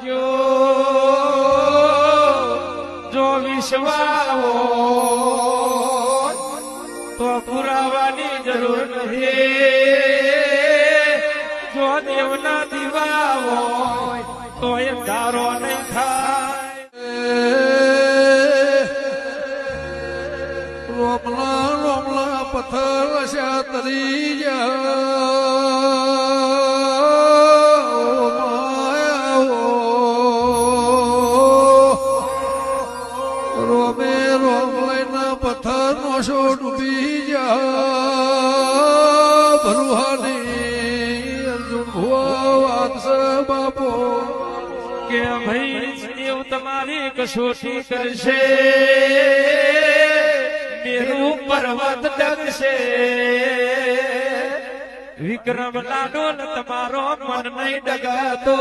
રાખજો જો વિશ્વાવો તો પુરાવાની જરૂર નથી જો દેવના દીવા હોય તો એ ધારો નહીં થાય રોમલા રોમલા પથ્થર તરી રોમે રોમ લઈને પથ્થર નો શો ડૂબી જા ભરુહાની અર્જુન વાત છે બાપો કે ભાઈ દેવ તમારી કસોટી કરશે મેરું પર્વત ડગશે વિક્રમ લાડો તમારો મન નહીં ડગાતો